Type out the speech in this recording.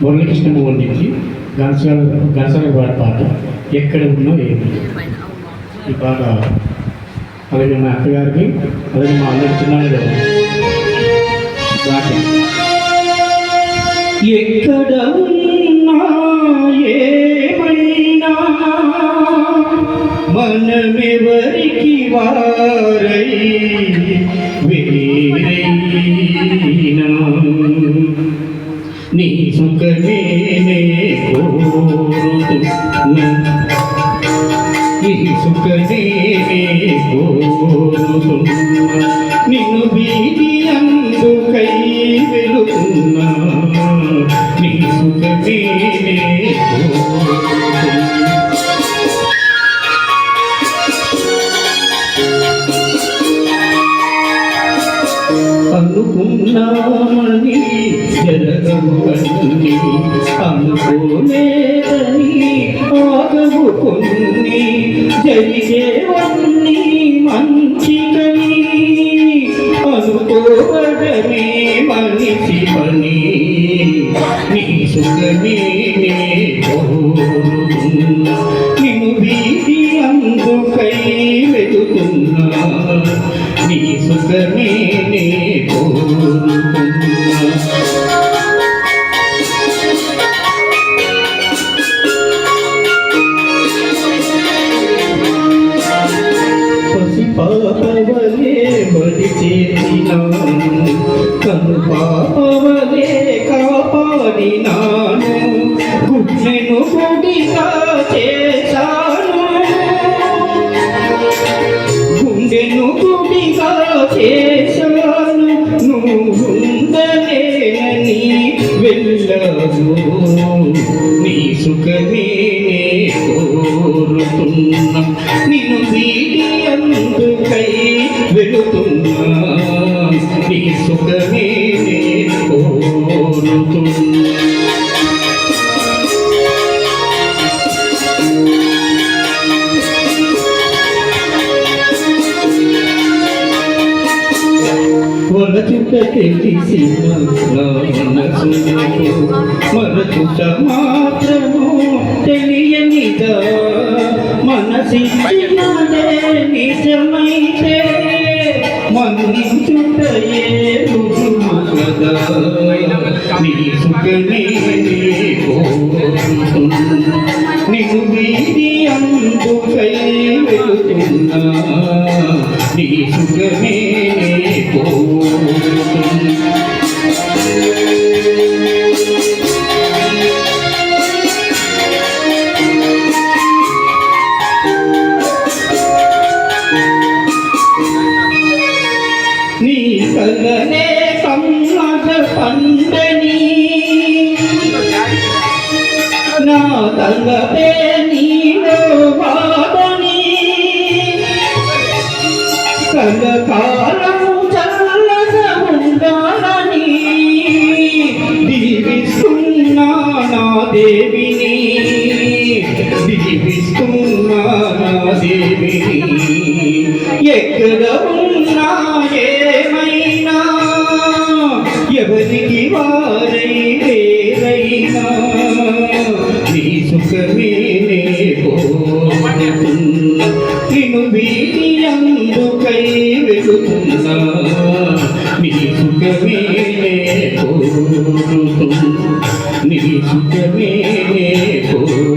Muralikrishna movie నుంచి ఘనసాల వారి పాట ఎక్కడ ఉన్నా ఏమి ఈ పాట అలాగే మా అక్కగారికి అలాగే మా అందరి చిన్నాడు ఎక్కడ ఉన్నా ఏమైనా మనమెవరికి వారై వేరైనా నీ సుఖమే కోరుతున్నా నీ సుఖమే కోరుతున్నా నిన్ను వీడి అందుకై వెళుతున్నా నీ సుఖమే కోరుతున్నా అనుకున్నామని జరగవన్నీ అనుకోలేదని ఆగవు కొన్ని జరిగేవన్నీ మంచిదని అనుకోవడమే మనిషి పని నీ సుఖమే కోరుతున్నా నిన్ను వీడి అందుకై వెళుతున్నా నీ సుఖమే కోరుతున్నా పసిపాపవలే బడి చేసినాను కను పాపవలే కాపాడినాను గుడ్లెను గుడిగా చేశాను గుండెను గుడిగా చేశాను నువ్వుందలేనని వెళ్ళాను నీ సుఖమే కోరుతున్నా నిన్ను వీడి అందుకై వెళుతున్నా నీ సుఖమే కోరుతున్నా వలచుట తెలిసిన మనసుకు మరచుట మాత్రము తెలియనిదా మనసిచ్చినదే నిజమైతే మన్నించుటయే రుజువు కదా నీ సుఖమే కోరుతున్నా నిన్ను వీడి అందుకై వెళుతున్నా నీ సుఖమే కోరుతున్నా నీ కలనే కమ్మగ పండని నా తలపే నీలో వాడని కలకాలము చల్లగా ఉండాలని దీవిస్తున్నా నా దేవిని దీవిస్తున్నా నా దేవిని ఎక్కడ ఉన్నా ఏమైనా ఎవరికి వారై వేరైనా నీ సుఖమే కోరుతున్నా నిన్ను వీడి అందుకై వెళుతున్నా నీ సుఖమే కోరుతున్నా నీ సుఖమే కోరుతున్నా